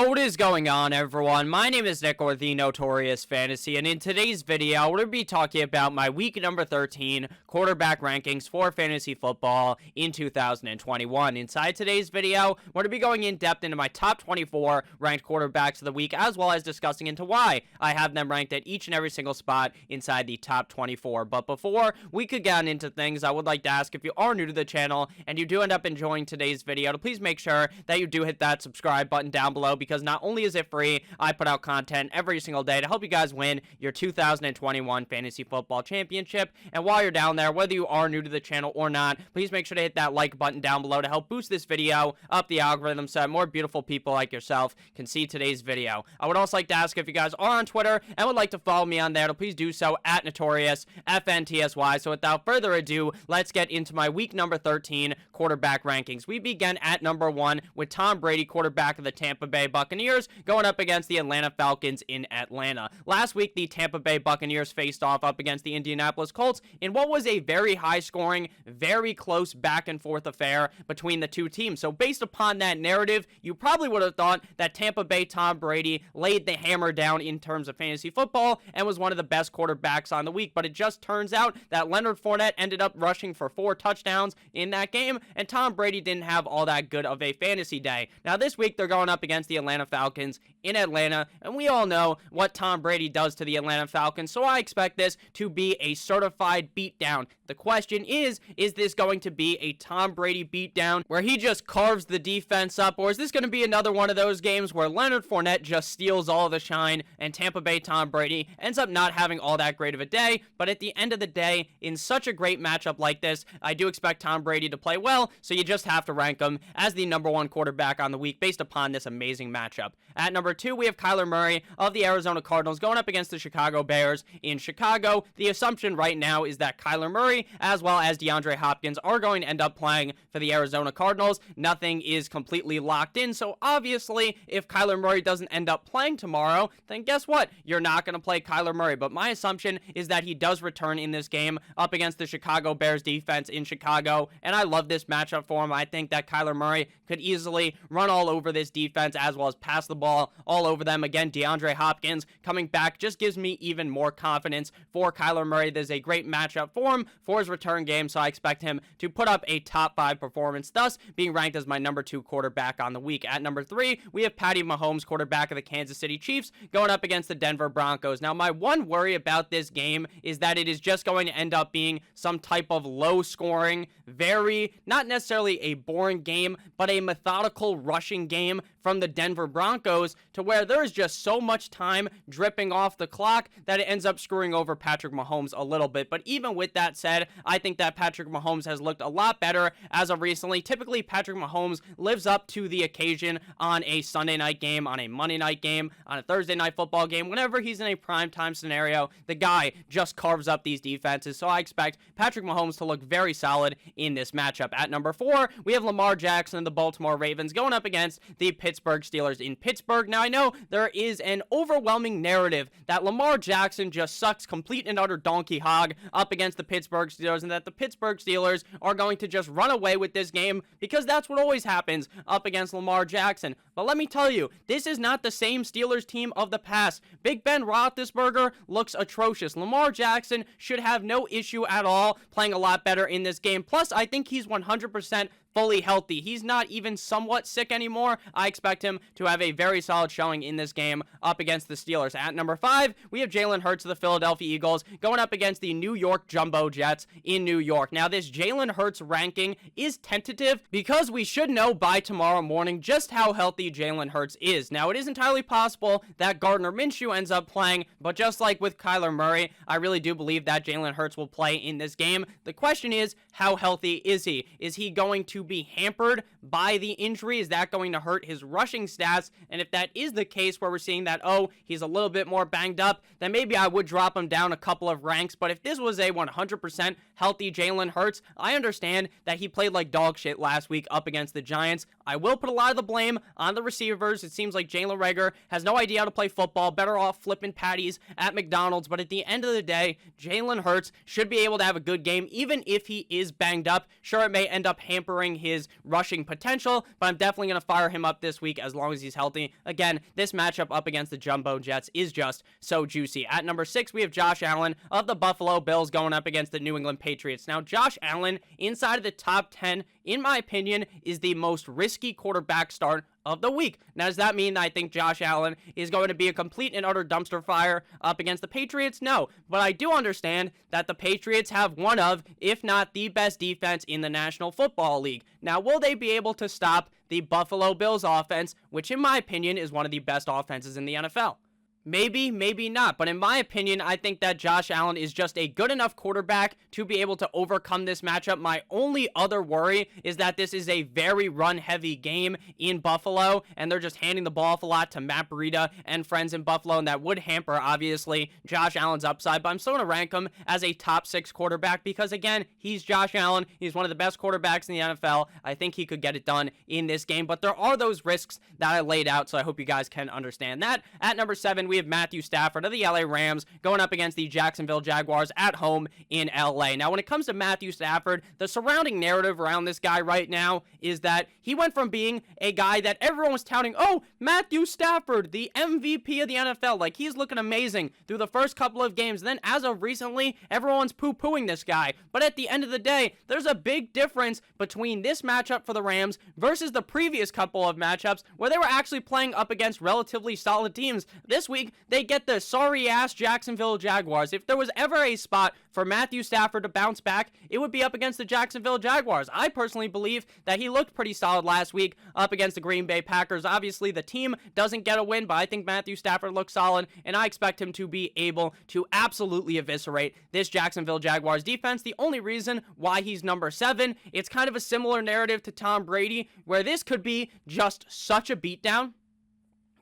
Yo, what is going on, everyone? My name is Nick, or the Notorious Fantasy, and in today's video, we're going to be talking about my week number 13 quarterback rankings for fantasy football in 2021. Inside today's video, we're going to be going in depth into my top 24 ranked quarterbacks of the week, as well as discussing into why I have them ranked at each and every single spot inside the top 24. But before we could get into things, I would like to ask, if you are new to the channel and you do end up enjoying today's video, to please make sure that you do hit that subscribe button down below, because not only is it free, I put out content every single day to help you guys win your 2021 fantasy football championship. And while you're down there, whether you are new to the channel or not, please make sure to hit that like button down below to help boost this video up the algorithm so that more beautiful people like yourself can see today's video. I would also like to ask, if you guys are on Twitter and would like to follow me on there, to please do so at Notorious FNTSY. So without further ado, let's get into my week number 13 quarterback rankings. We begin at number 1 with Tom Brady, quarterback of the Tampa Bay Buccaneers, going up against the Atlanta Falcons in Atlanta. Last week, the Tampa Bay Buccaneers faced off up against the Indianapolis Colts in what was a very high-scoring, very close back-and-forth affair between the two teams. So based upon that narrative, you probably would have thought that Tampa Bay Tom Brady laid the hammer down in terms of fantasy football and was one of the best quarterbacks on the week. But it just turns out that Leonard Fournette ended up rushing for 4 touchdowns in that game, and Tom Brady didn't have all that good of a fantasy day. Now this week, they're going up against the Atlanta Falcons in Atlanta, and we all know what Tom Brady does to the Atlanta Falcons, so I expect this to be a certified beatdown. The question is this going to be a Tom Brady beatdown where he just carves the defense up, or is this going to be another one of those games where Leonard Fournette just steals all the shine and Tampa Bay Tom Brady ends up not having all that great of a day? But at the end of the day, in such a great matchup like this, I do expect Tom Brady to play well, so you just have to rank him as the number 1 quarterback on the week based upon this amazing matchup. At number 2, we have Kyler Murray of the Arizona Cardinals going up against the Chicago Bears in Chicago. The assumption right now is that Kyler Murray as well as DeAndre Hopkins are going to end up playing for the Arizona Cardinals. Nothing is completely locked in, so obviously if Kyler Murray doesn't end up playing tomorrow, then guess what? You're not going to play Kyler Murray. But my assumption is that he does return in this game up against the Chicago Bears defense in Chicago, and I love this matchup for him. I think that Kyler Murray could easily run all over this defense as well as pass the ball all over them. Again, DeAndre Hopkins coming back just gives me even more confidence for Kyler Murray. There's a great matchup for him for his return game, so I expect him to put up a top 5 performance, thus being ranked as my number 2 quarterback on the week. At number 3, we have Patty Mahomes, quarterback of the Kansas City Chiefs, going up against the Denver Broncos. Now, my one worry about this game is that it is just going to end up being some type of low-scoring, very, not necessarily a boring game, but a methodical rushing game from the Denver Broncos, to where there's just so much time dripping off the clock that it ends up screwing over Patrick Mahomes a little bit. But even with that said, I think that Patrick Mahomes has looked a lot better as of recently. Typically, Patrick Mahomes lives up to the occasion on a Sunday night game, on a Monday night game, on a Thursday night football game. Whenever he's in a primetime scenario, the guy just carves up these defenses. So I expect Patrick Mahomes to look very solid in this matchup. At number 4, we have Lamar Jackson and the Baltimore Ravens going up against the Pittsburgh Steelers in Pittsburgh. Now, I know there is an overwhelming narrative that Lamar Jackson just sucks complete and utter donkey hog up against the Pittsburgh Steelers, and that the Pittsburgh Steelers are going to just run away with this game, because that's what always happens up against Lamar Jackson. But let me tell you, this is not the same Steelers team of the past. Big Ben Roethlisberger looks atrocious. Lamar Jackson should have no issue at all playing a lot better in this game. Plus, I think he's 100% fully healthy. He's not even somewhat sick anymore. I expect him to have a very solid showing in this game up against the Steelers. At number 5, we have Jalen Hurts of the Philadelphia Eagles going up against the New York Jumbo Jets in New York. Now, this Jalen Hurts ranking is tentative because we should know by tomorrow morning just how healthy Jalen Hurts is. Now, it is entirely possible that Gardner Minshew ends up playing, but just like with Kyler Murray, I really do believe that Jalen Hurts will play in this game. The question is, how healthy is he? Is he going to be hampered by the injury? Is that going to hurt his rushing stats? And if that is the case, where we're seeing that, oh, he's a little bit more banged up, then maybe I would drop him down a couple of ranks. But if this was a 100% healthy Jalen Hurts, I understand that he played like dog shit last week up against the Giants. I will put a lot of the blame on the receivers. It seems like Jalen Reagor has no idea how to play football, better off flipping patties at McDonald's. But at the end of the day, Jalen Hurts should be able to have a good game, even if he is banged up. Sure, it may end up hampering considering his rushing potential, but I'm definitely going to fire him up this week as long as he's healthy. Again, this matchup up against the Jumbo Jets is just so juicy. At number 6, we have Josh Allen of the Buffalo Bills going up against the New England Patriots. Now, Josh Allen, inside of the top 10, in my opinion, is the most risky quarterback start of the week. Now, does that mean that I think Josh Allen is going to be a complete and utter dumpster fire up against the Patriots? No, but I do understand that the Patriots have one of, if not the best defense in the National Football League. Now, will they be able to stop the Buffalo Bills offense, which in my opinion is one of the best offenses in the NFL? Maybe, maybe not. But in my opinion, I think that Josh Allen is just a good enough quarterback to be able to overcome this matchup. My only other worry is that this is a very run-heavy game in Buffalo, and they're just handing the ball off a lot to Matt Breida and friends in Buffalo, and that would hamper, obviously, Josh Allen's upside. But I'm still going to rank him as a top 6 quarterback because, again, he's Josh Allen. He's one of the best quarterbacks in the NFL. I think he could get it done in this game. But there are those risks that I laid out, so I hope you guys can understand that. At number 7, we have Matthew Stafford of the LA Rams going up against the Jacksonville Jaguars at home in LA. Now, when it comes to Matthew Stafford, the surrounding narrative around this guy right now is that he went from being a guy that everyone was touting, oh, Matthew Stafford, the MVP of the NFL, like he's looking amazing through the first couple of games. Then as of recently, everyone's poo-pooing this guy. But at the end of the day, there's a big difference between this matchup for the Rams versus the previous couple of matchups where they were actually playing up against relatively solid teams. This week, they get the sorry-ass Jacksonville Jaguars. If there was ever a spot for Matthew Stafford to bounce back, it would be up against the Jacksonville Jaguars. I personally believe that he looked pretty solid last week up against the Green Bay Packers. Obviously, the team doesn't get a win, but I think Matthew Stafford looks solid, and I expect him to be able to absolutely eviscerate this Jacksonville Jaguars defense. The only reason why he's number 7, it's kind of a similar narrative to Tom Brady, where this could be just such a beatdown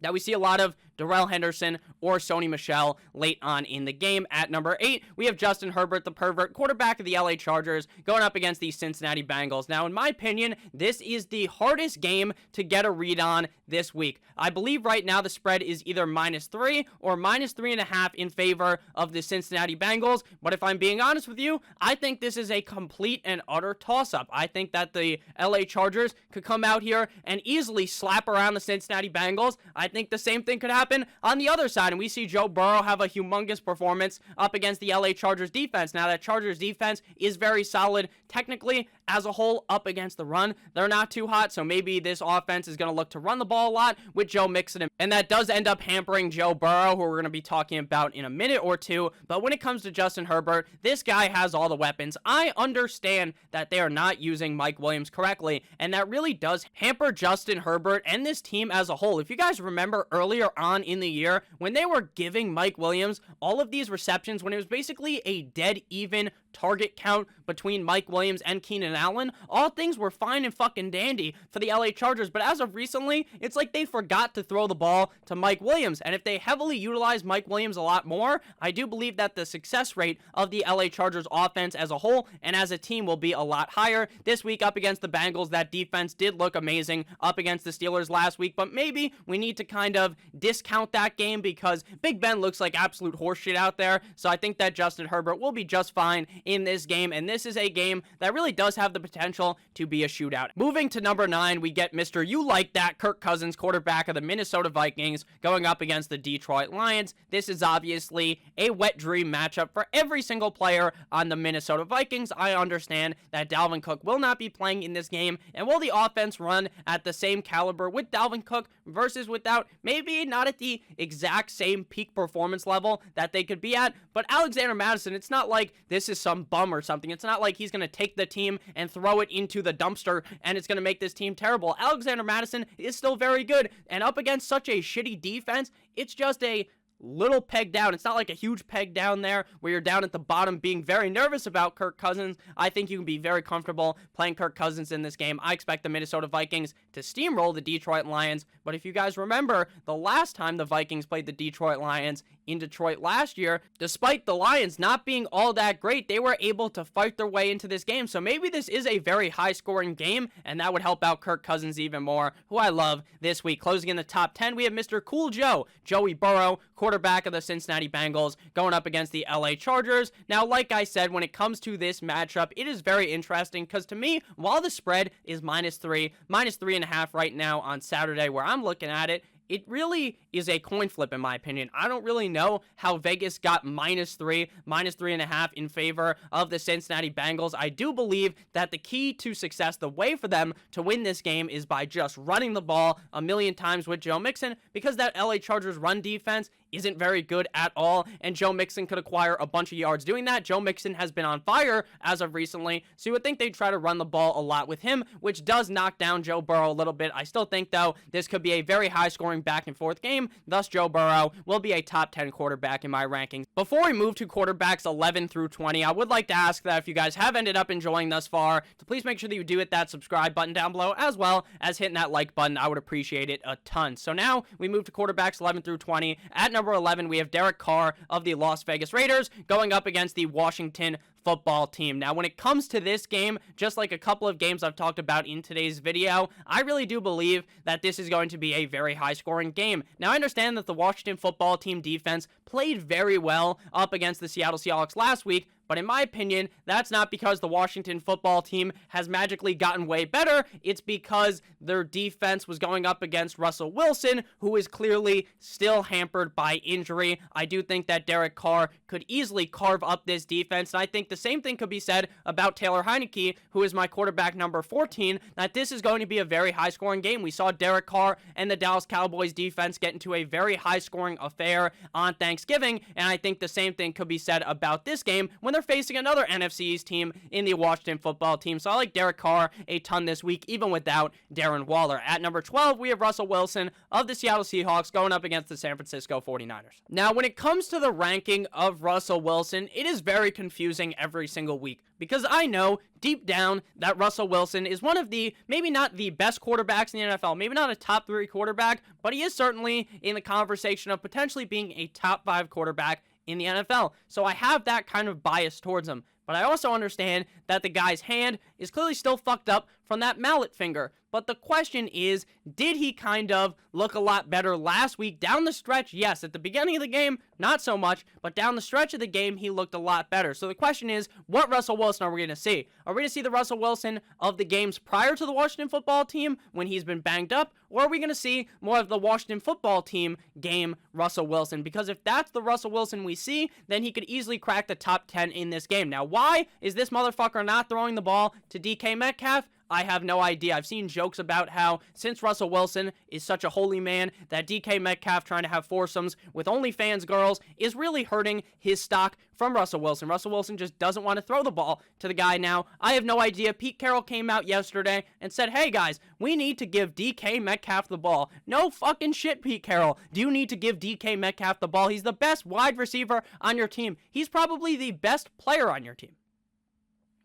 that we see a lot of Darrell Henderson or Sony Michel late on in the game. At number 8, we have Justin Herbert, the pervert, quarterback of the LA Chargers, going up against the Cincinnati Bengals. Now, in my opinion, this is the hardest game to get a read on this week. I believe right now the spread is either -3 or -3.5 in favor of the Cincinnati Bengals, but if I'm being honest with you, I think this is a complete and utter toss-up. I think that the LA Chargers could come out here and easily slap around the Cincinnati Bengals. I think the same thing could happen on the other side, and we see Joe Burrow have a humongous performance up against the LA Chargers defense. Now, that Chargers defense is very solid technically as a whole up against the run. They're not too hot, so maybe this offense is going to look to run the ball a lot with Joe Mixon, and that does end up hampering Joe Burrow, who we're going to be talking about in a minute or two. But when it comes to Justin Herbert, this guy has all the weapons. I understand that they are not using Mike Williams correctly, and that really does hamper Justin Herbert and this team as a whole. If you guys remember earlier on in the year when they were giving Mike Williams all of these receptions, when it was basically a dead even target count between Mike Williams and Keenan Allen, all things were fine and fucking dandy for the LA Chargers. But as of recently, it's like they forgot to throw the ball to Mike Williams. And if they heavily utilize Mike Williams a lot more, I do believe that the success rate of the LA Chargers offense as a whole and as a team will be a lot higher. This week up against the Bengals, that defense did look amazing up against the Steelers last week, but maybe we need to kind of discount that game because Big Ben looks like absolute horseshit out there. So I think that Justin Herbert will be just fine in this game, and this is a game that really does have the potential to be a shootout. Moving to number 9, we get Mr. You Like That, Kirk Cousins, quarterback of the Minnesota Vikings, going up against the Detroit Lions. This is obviously a wet dream matchup for every single player on the Minnesota Vikings. I understand that Dalvin Cook will not be playing in this game, and will the offense run at the same caliber with Dalvin Cook versus without? Maybe not at the exact same peak performance level that they could be at, but Alexander Mattison, it's not like this is some bum or something. It's not like he's going to take the team and throw it into the dumpster and it's going to make this team terrible. Alexander Mattison is still very good, and up against such a shitty defense, it's just a little peg down. It's not like a huge peg down there where you're down at the bottom being very nervous about Kirk Cousins. I think you can be very comfortable playing Kirk Cousins in this game. I expect the Minnesota Vikings to steamroll the Detroit Lions, but if you guys remember, the last time the Vikings played the Detroit Lions in Detroit last year, despite the Lions not being all that great, they were able to fight their way into this game. So maybe this is a very high-scoring game, and that would help out Kirk Cousins even more, who I love this week. Closing in the top 10, we have Mr. Cool Joe, Joey Burrow, quarterback of the Cincinnati Bengals, going up against the LA Chargers. Now, like I said, when it comes to this matchup, it is very interesting because to me, while the spread is -3.5 right now on Saturday where I'm looking at it, it really is a coin flip in my opinion. I don't really know how Vegas got -3.5 in favor of the Cincinnati Bengals. I do believe that the key to success, the way for them to win this game is by just running the ball a million times with Joe Mixon, because that LA Chargers run defense isn't very good at all, and Joe Mixon could acquire a bunch of yards doing that. Joe Mixon has been on fire as of recently, so you would think they'd try to run the ball a lot with him, which does knock down Joe Burrow a little bit. I still think, though, this could be a very high-scoring back-and-forth game, thus Joe Burrow will be a top 10 quarterback in my rankings. Before we move to quarterbacks 11 through 20, I would like to ask that if you guys have ended up enjoying thus far, to please make sure that you do hit that subscribe button down below, as well as hitting that like button. I would appreciate it a ton. So now we move to quarterbacks 11 through 20. At number 11, we have Derek Carr of the Las Vegas Raiders going up against the Washington Football Team. Now, when it comes to this game, just like a couple of games I've talked about in today's video, I really do believe that this is going to be a very high-scoring game. Now, I understand that the Washington Football Team defense played very well up against the Seattle Seahawks last week, but in my opinion, that's not because the Washington Football Team has magically gotten way better. It's because their defense was going up against Russell Wilson, who is clearly still hampered by injury. I do think that Derek Carr could easily carve up this defense, and I think the same thing could be said about Taylor Heinicke, who is my quarterback number 14, that this is going to be a very high-scoring game. We saw Derek Carr and the Dallas Cowboys defense get into a very high-scoring affair on Thanksgiving, and I think the same thing could be said about this game when they're facing another NFC East team in the Washington Football Team. So I like Derek Carr a ton this week, even without Darren Waller. At number 12, we have Russell Wilson of the Seattle Seahawks going up against the San Francisco 49ers. Now, when it comes to the ranking of Russell Wilson, it is very confusing every single week, because I know deep down that Russell Wilson is one of the, maybe not the best quarterbacks in the NFL, maybe not a top 3 quarterback, but he is certainly in the conversation of potentially being a top 5 quarterback in the NFL. So I have that kind of bias towards him. But I also understand that the guy's hand is clearly still fucked up from that mallet finger. But the question is, did he kind of look a lot better last week? Down the stretch, yes. At the beginning of the game, not so much. But down the stretch of the game, he looked a lot better. So the question is, what Russell Wilson are we going to see? Are we going to see the Russell Wilson of the games prior to the Washington Football Team when he's been banged up? Or are we going to see more of the Washington Football Team game Russell Wilson? Because if that's the Russell Wilson we see, then he could easily crack the top 10 in this game. Now, why is this motherfucker not throwing the ball to DK Metcalf? I have no idea. I've seen jokes about how since Russell Wilson is such a holy man, that DK Metcalf trying to have foursomes with OnlyFans girls is really hurting his stock from Russell Wilson. Russell Wilson just doesn't want to throw the ball to the guy now. I have no idea. Pete Carroll came out yesterday and said, hey guys, we need to give DK Metcalf the ball. No fucking shit, Pete Carroll. Do you need to give DK Metcalf the ball? He's the best wide receiver on your team. He's probably the best player on your team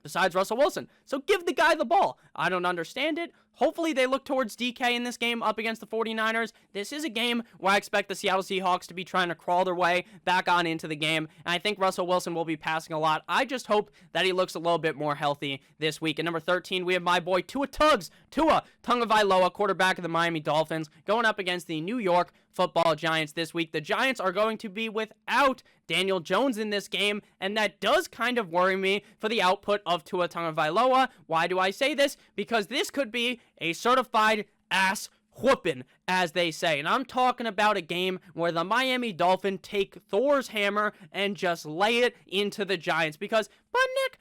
besides Russell Wilson. So give the guy the ball. I don't understand it. Hopefully they look towards DK in this game up against the 49ers. This is a game where I expect the Seattle Seahawks to be trying to crawl their way back on into the game, and I think Russell Wilson will be passing a lot. I just hope that he looks a little bit more healthy this week. At number 13, we have my boy Tua Tagovailoa, quarterback of the Miami Dolphins, going up against the New York Football Giants this week. The Giants are going to be without Daniel Jones in this game, and that does kind of worry me for the output of Tua Tagovailoa. Why do I say this? Because this could be a certified ass whooping, as they say. And I'm talking about a game where the Miami Dolphins take Thor's hammer and just lay it into the Giants. Because, but Nick,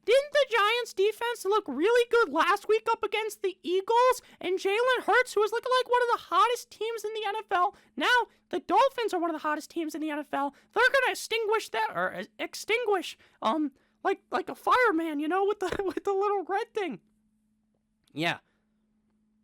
didn't the Giants defense look really good last week up against the Eagles? And Jalen Hurts, who was looking like one of the hottest teams in the NFL. Now, the Dolphins are one of the hottest teams in the NFL. They're gonna extinguish, like a fireman, you know, with the little red thing. Yeah.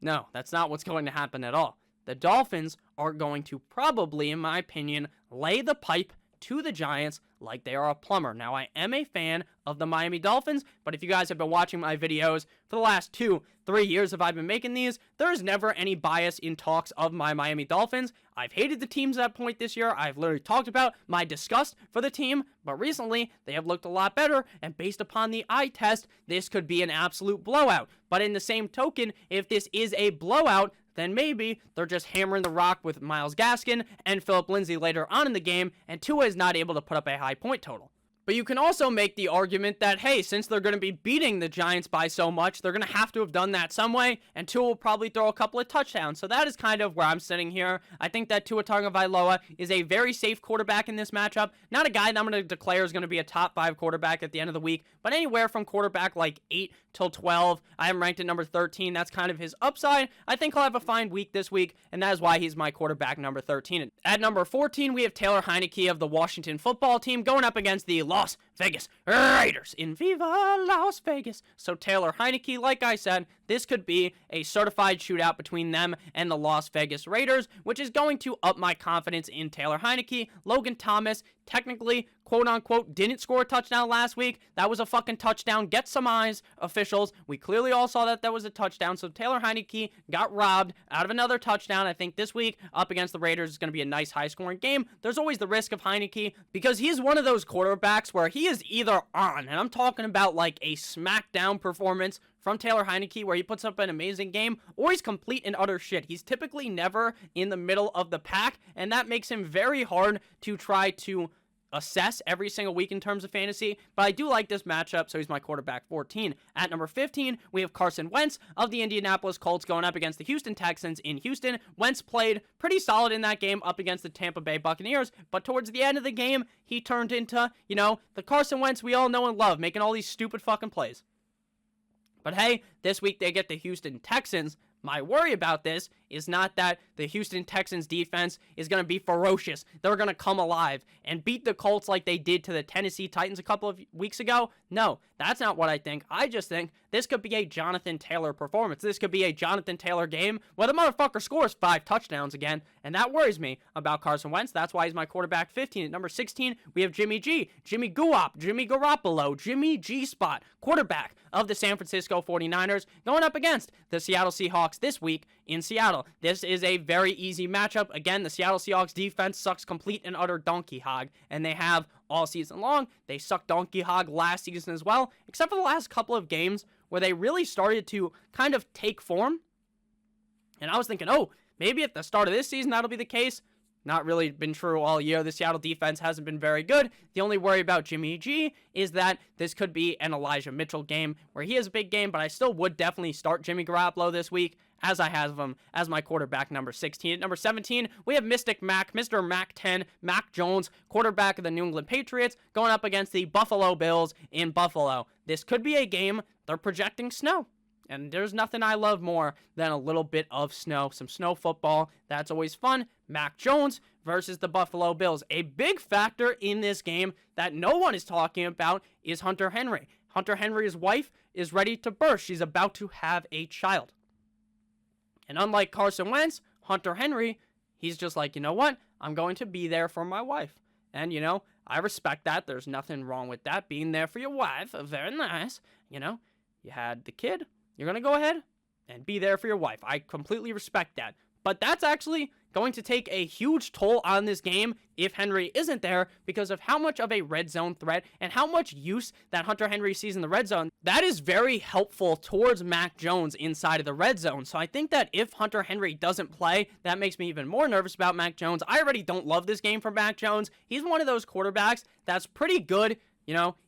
No, that's not what's going to happen at all. The Dolphins are going to probably, in my opinion, lay the pipe to the Giants, like they are a plumber. Now, I am a fan of the Miami Dolphins, but if you guys have been watching my videos for the last 2-3 years if I've been making these, there is never any bias in talks of my Miami Dolphins. I've hated the teams at that point this year. I've literally talked about my disgust for the team, but recently they have looked a lot better, and based upon the eye test, this could be an absolute blowout. But in the same token, if this is a blowout, then maybe they're just hammering the rock with Myles Gaskin and Phillip Lindsay later on in the game, and Tua is not able to put up a high point total. But you can also make the argument that, hey, since they're going to be beating the Giants by so much, they're going to have to have done that some way, and Tua will probably throw a couple of touchdowns. So that is kind of where I'm sitting here. I think that Tua Tagovailoa is a very safe quarterback in this matchup. Not a guy that I'm going to declare is going to be a top 5 quarterback at the end of the week, but anywhere from quarterback like 8 till 12. I am ranked at number 13. That's kind of his upside. I think he'll have a fine week this week, and that is why he's my quarterback number 13. At number 14, we have Taylor Heinicke of the Washington football team going up against the Las Vegas Raiders in Viva Las Vegas. So Taylor Heinicke, like I said, this could be a certified shootout between them and the Las Vegas Raiders, which is going to up my confidence in Taylor Heinicke. Logan Thomas, technically, quote-unquote, didn't score a touchdown last week. That was a fucking touchdown. Get some eyes, officials. We clearly all saw that was a touchdown. So Taylor Heinicke got robbed out of another touchdown. I think this week, up against the Raiders, is going to be a nice high-scoring game. There's always the risk of Heinicke because he's one of those quarterbacks where he is either on, and I'm talking about like a smackdown performance from Taylor Heinicke where he puts up an amazing game, or he's complete and utter shit. He's typically never in the middle of the pack, and that makes him very hard to try to assess every single week in terms of fantasy, but I do like this matchup, so he's my quarterback 14. At number 15, we have Carson Wentz of the Indianapolis Colts going up against the Houston Texans in Houston. Wentz played pretty solid in that game up against the Tampa Bay Buccaneers, but towards the end of the game, he turned into, the Carson Wentz we all know and love, making all these stupid fucking plays. But hey, this week they get the Houston Texans. My worry about this is not that the Houston Texans defense is going to be ferocious. They're going to come alive and beat the Colts like they did to the Tennessee Titans a couple of weeks ago. No, that's not what I think. I just think this could be a Jonathan Taylor performance. This could be a Jonathan Taylor game where the motherfucker scores 5 touchdowns again, and that worries me about Carson Wentz. That's why he's my quarterback 15. At number 16, we have Jimmy G, Jimmy Guap, Jimmy Garoppolo, Jimmy G-Spot, quarterback of the San Francisco 49ers, going up against the Seattle Seahawks this week in Seattle. This is a very easy matchup. Again, the Seattle Seahawks defense sucks complete and utter donkey hog, and they have all season long. They sucked donkey hog last season as well, except for the last couple of games where they really started to kind of take form. And I was thinking, oh, maybe at the start of this season that'll be the case. Not really been true all year. The Seattle defense hasn't been very good. The only worry about Jimmy G is that this could be an Elijah Mitchell game where he has a big game, but I still would definitely start Jimmy Garoppolo this week as I have him as my quarterback number 16. At number 17, we have Mystic Mac, Mr. Mac 10, Mac Jones, quarterback of the New England Patriots, going up against the Buffalo Bills in Buffalo. This could be a game they're projecting snow. And there's nothing I love more than a little bit of snow. Some snow football. That's always fun. Mac Jones versus the Buffalo Bills. A big factor in this game that no one is talking about is Hunter Henry. Hunter Henry's wife is ready to birth. She's about to have a child. And unlike Carson Wentz, Hunter Henry, he's just like, you know what? I'm going to be there for my wife. And, I respect that. There's nothing wrong with that. Being there for your wife. Very nice. You had the kid. You're going to go ahead and be there for your wife. I completely respect that. But that's actually going to take a huge toll on this game if Henry isn't there because of how much of a red zone threat and how much use that Hunter Henry sees in the red zone. That is very helpful towards Mac Jones inside of the red zone. So I think that if Hunter Henry doesn't play, that makes me even more nervous about Mac Jones. I already don't love this game for Mac Jones. He's one of those quarterbacks that's pretty good.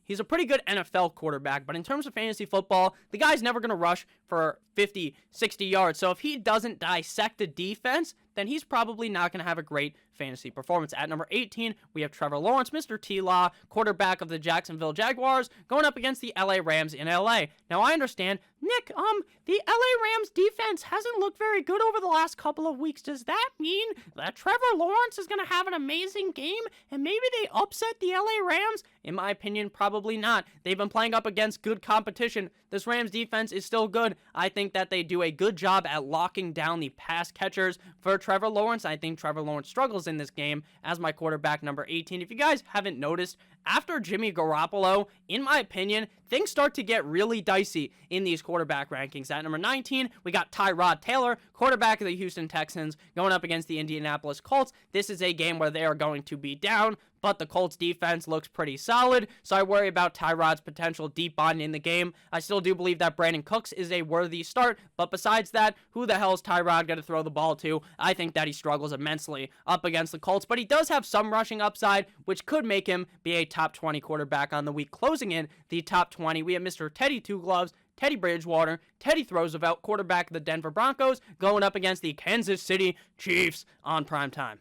He's a pretty good NFL quarterback, but in terms of fantasy football, the guy's never going to rush for 50, 60 yards. So if he doesn't dissect the defense, then he's probably not going to have a great fantasy performance. At number 18, we have Trevor Lawrence, Mr. T-Law, quarterback of the Jacksonville Jaguars, going up against the LA Rams in LA. Now, I understand, Nick, the LA Rams defense hasn't looked very good over the last couple of weeks. Does that mean that Trevor Lawrence is going to have an amazing game and maybe they upset the LA Rams? In my opinion, probably not. They've been playing up against good competition. This Rams defense is still good. I think that they do a good job at locking down the pass catchers for Trevor Lawrence. I think Trevor Lawrence struggles in this game as my quarterback number 18. If you guys haven't noticed, after Jimmy Garoppolo, in my opinion, things start to get really dicey in these quarterback rankings. At number 19, we got Tyrod Taylor, quarterback of the Houston Texans, going up against the Indianapolis Colts. This is a game where they are going to be down, but the Colts defense looks pretty solid, so I worry about Tyrod's potential deep on in the game. I still do believe that Brandon Cooks is a worthy start, but besides that, who the hell is Tyrod going to throw the ball to? I think that he struggles immensely up against the Colts, but he does have some rushing upside, which could make him be a top 20 quarterback on the week. Closing in the top 20, we have Mr. Teddy Two Gloves, Teddy Bridgewater, Teddy Roosevelt, quarterback of the Denver Broncos, going up against the Kansas City Chiefs on primetime.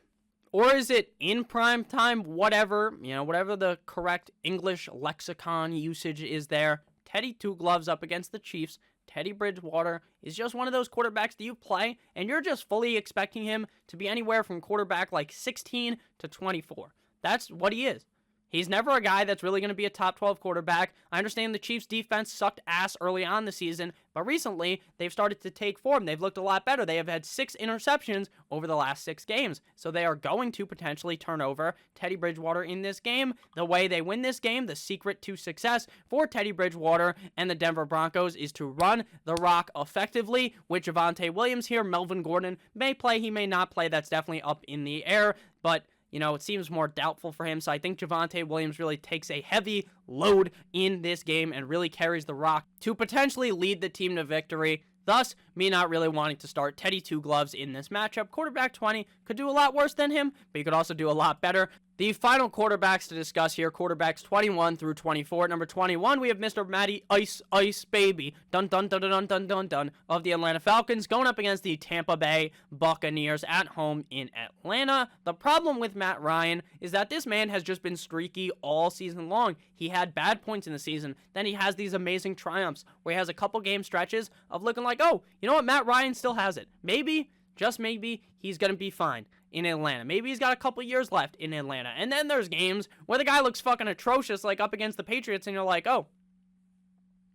Or is it in prime time? Whatever the correct English lexicon usage is there. Teddy Two Gloves up against the Chiefs. Teddy Bridgewater is just one of those quarterbacks that you play, and you're just fully expecting him to be anywhere from quarterback like 16 to 24. That's what he is. He's never a guy that's really going to be a top 12 quarterback. I understand the Chiefs' defense sucked ass early on the season, but recently they've started to take form. They've looked a lot better. They have had 6 interceptions over the last 6 games, so they are going to potentially turn over Teddy Bridgewater in this game. The way they win this game, the secret to success for Teddy Bridgewater and the Denver Broncos is to run the rock effectively with Javonte Williams here. Melvin Gordon may play, he may not play. That's definitely up in the air, but it seems more doubtful for him, so I think Javonte Williams really takes a heavy load in this game and really carries the rock to potentially lead the team to victory. Thus, me not really wanting to start Teddy Two Gloves in this matchup. Quarterback 20 could do a lot worse than him, but he could also do a lot better. The final quarterbacks to discuss here, quarterbacks 21 through 24. At number 21, we have Mr. Matty Ice Baby, dun dun dun dun dun dun dun, of the Atlanta Falcons, going up against the Tampa Bay Buccaneers at home in Atlanta. The problem with Matt Ryan is that this man has just been streaky all season long. He had bad points in the season, then he has these amazing triumphs where he has a couple game stretches of looking like, oh, you know what, Matt Ryan still has it. Maybe, just maybe, he's going to be fine in Atlanta. Maybe he's got a couple years left in Atlanta. And then there's games where the guy looks fucking atrocious, like up against the Patriots, and you're like, oh,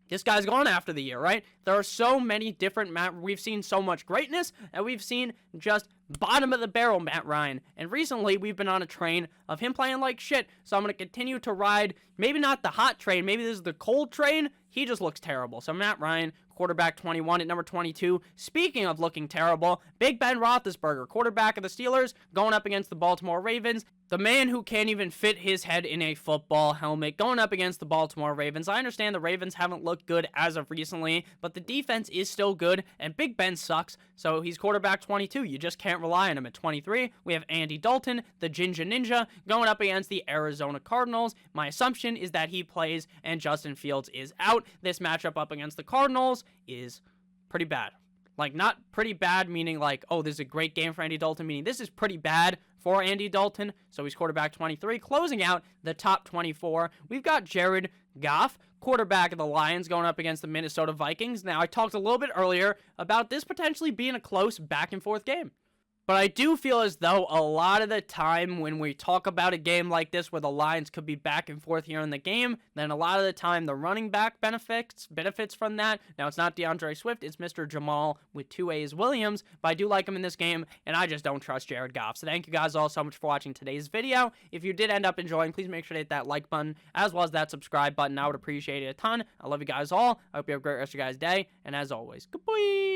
this guy's gone after the year, right? There are so many different we've seen so much greatness, and we've seen just bottom of the barrel Matt Ryan. And recently, we've been on a train of him playing like shit, so I'm going to continue to ride, maybe not the hot train, maybe this is the cold train. He just looks terrible. So Matt Ryan, quarterback 21 at number 22. Speaking of looking terrible, Big Ben Roethlisberger, quarterback of the Steelers, going up against the Baltimore Ravens. The man who can't even fit his head in a football helmet, going up against the Baltimore Ravens. I understand the Ravens haven't looked good as of recently, but the defense is still good, and Big Ben sucks, so he's quarterback 22. You just can't rely on him. At 23, we have Andy Dalton, the Ginger Ninja, going up against the Arizona Cardinals. My assumption is that he plays and Justin Fields is out. This matchup up against the Cardinals is pretty bad. Like, not pretty bad, meaning like, oh, this is a great game for Andy Dalton, meaning this is pretty bad for Andy Dalton. So he's quarterback 23. Closing out the top 24, we've got Jared Goff, quarterback of the Lions, going up against the Minnesota Vikings. Now, I talked a little bit earlier about this potentially being a close back-and-forth game. But I do feel as though a lot of the time when we talk about a game like this where the Lions could be back and forth here in the game, then a lot of the time the running back benefits from that. Now, it's not DeAndre Swift, it's Mr. Jamal with 2 A's Williams, but I do like him in this game, and I just don't trust Jared Goff. So thank you guys all so much for watching today's video. If you did end up enjoying, please make sure to hit that like button as well as that subscribe button. I would appreciate it a ton. I love you guys all. I hope you have a great rest of your guys' day, and as always, goodbye!